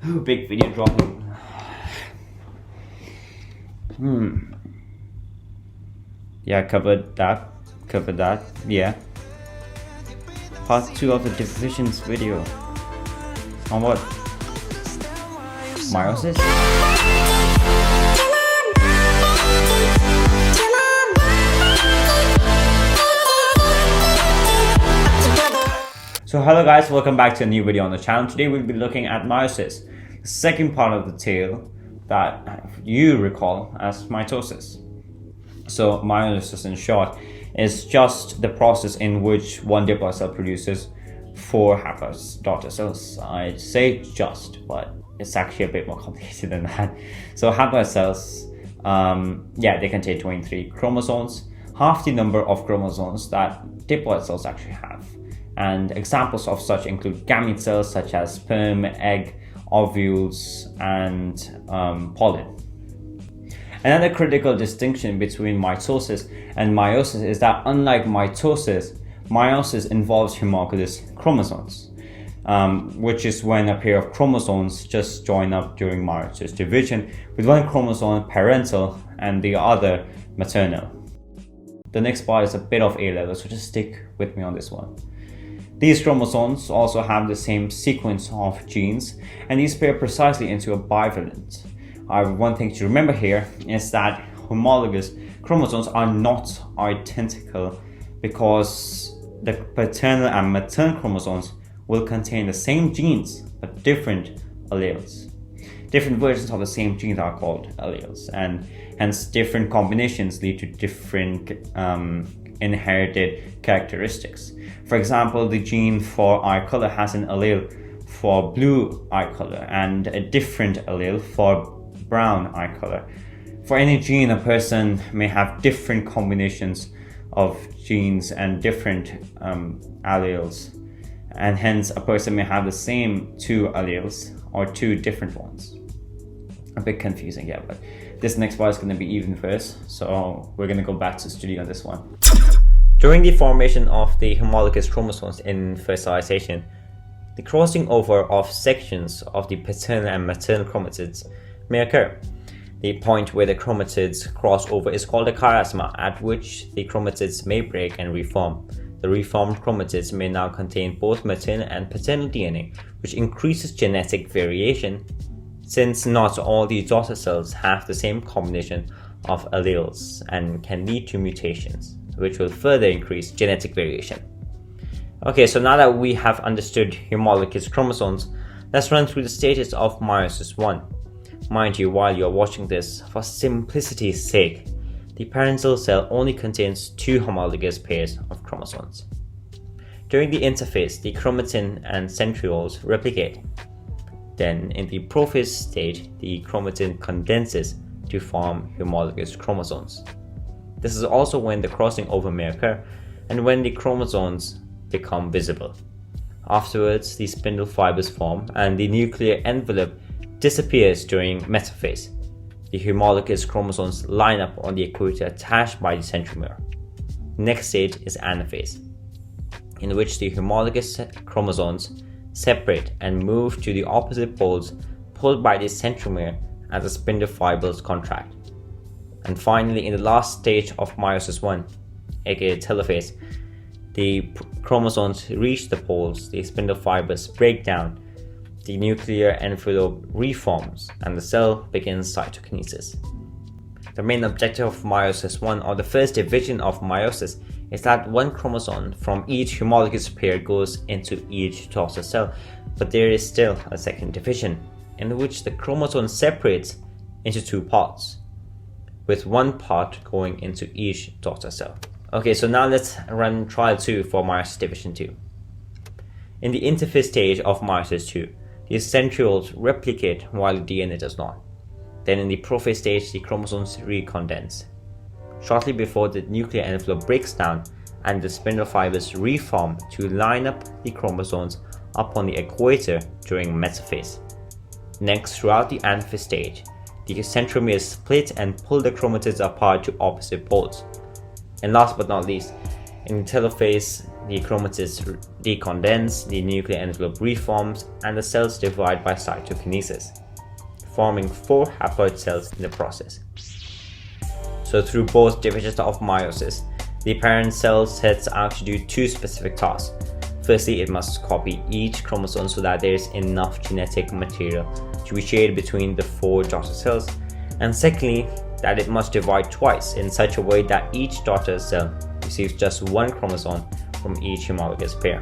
Big video dropping. Yeah, covered that. Yeah. Part 2 of the divisions video. On what? Meiosis? So hello guys, welcome back to a new video on the channel. Today we'll be looking at meiosis, the second part of the tail that you recall as mitosis. So meiosis in short is just the process in which one diploid cell produces 4 haploid daughter cells. I'd say just, but it's actually a bit more complicated than that. So haploid cells, they contain 23 chromosomes, half the number of chromosomes that diploid cells actually have. And examples of such include gamete cells such as sperm, egg, ovules, and pollen. Another critical distinction between mitosis and meiosis is that unlike mitosis, meiosis involves homologous chromosomes, which is when a pair of chromosomes just join up during meiosis division, with one chromosome parental and the other maternal. The next part is a bit of A-level, so just stick with me on this one. These chromosomes also have the same sequence of genes, and these pair precisely into a bivalent. One thing to remember here is that homologous chromosomes are not identical because the paternal and maternal chromosomes will contain the same genes but different alleles. Different versions of the same genes are called alleles, and hence different combinations lead to different inherited characteristics. For example, the gene for eye color has an allele for blue eye color and a different allele for brown eye color. For any gene, a person may have different combinations of genes and different alleles, and hence a person may have the same 2 alleles or 2 different ones. A bit confusing, yeah, but this next part is going to be even worse, so we're going to go back to study on this one. During the formation of the homologous chromosomes in fertilization, the crossing over of sections of the paternal and maternal chromatids may occur. The point where the chromatids cross over is called a chiasma, at which the chromatids may break and reform. The reformed chromatids may now contain both maternal and paternal DNA, which increases genetic variation, since not all the daughter cells have the same combination of alleles and can lead to mutations, which will further increase genetic variation. Okay, so now that we have understood homologous chromosomes, let's run through the stages of meiosis 1. Mind you, while you're watching this, for simplicity's sake, the parental cell only contains 2 homologous pairs of chromosomes. During the interphase, the chromatin and centrioles replicate. Then, in the prophase stage, the chromatin condenses to form homologous chromosomes. This is also when the crossing over may occur and when the chromosomes become visible. Afterwards, the spindle fibers form and the nuclear envelope disappears during metaphase. The homologous chromosomes line up on the equator attached by the centromere. Next stage is anaphase, in which the homologous chromosomes separate and move to the opposite poles pulled by the centromere as the spindle fibers contract. And finally, in the last stage of meiosis 1, aka telophase, the chromosomes reach the poles, the spindle fibers break down, the nuclear envelope reforms, and the cell begins cytokinesis. The main objective of meiosis 1, or the first division of meiosis, is that one chromosome from each homologous pair goes into each daughter cell, but there is still a second division, in which the chromosome separates into 2 parts, with one part going into each daughter cell. Okay, so now let's run trial 2 for meiosis division 2. In the interphase stage of meiosis 2, the centrioles replicate while the DNA does not. Then in the prophase stage, the chromosomes recondense. Shortly before, the nuclear envelope breaks down and the spindle fibers reform to line up the chromosomes upon the equator during metaphase. Next, throughout the anaphase stage, the centromeres split and pull the chromatids apart to opposite poles. And last but not least, in telophase, the chromatin decondense, the nuclear envelope reforms, and the cells divide by cytokinesis, forming 4 haploid cells in the process. So through both divisions of meiosis, the parent cell sets out to do 2 specific tasks. Firstly, it must copy each chromosome so that there is enough genetic material to be shared between the 4 daughter cells, and secondly, that it must divide twice in such a way that each daughter cell receives just 1 chromosome from each homologous pair.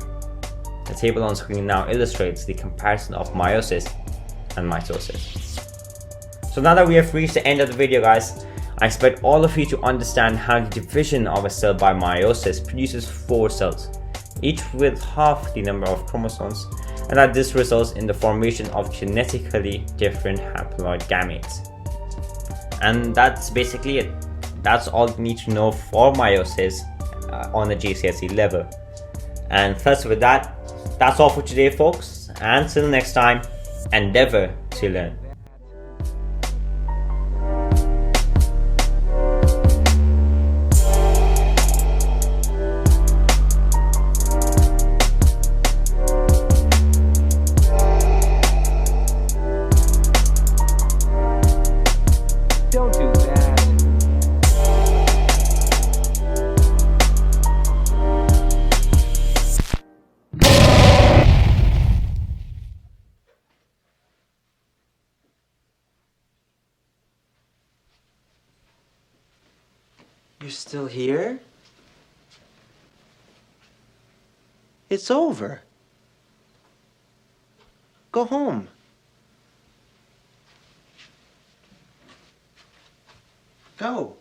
The table on screen now illustrates the comparison of meiosis and mitosis. So now that we have reached the end of the video, guys, I expect all of you to understand how the division of a cell by meiosis produces 4 cells, each with half the number of chromosomes, and that this results in the formation of genetically different haploid gametes. And that's basically it. That's all you need to know for meiosis on a GCSE level. And thus with that, that's all for today, folks. Until next time, endeavor to learn. Don't do that. You're still here? It's over. Go home. Go.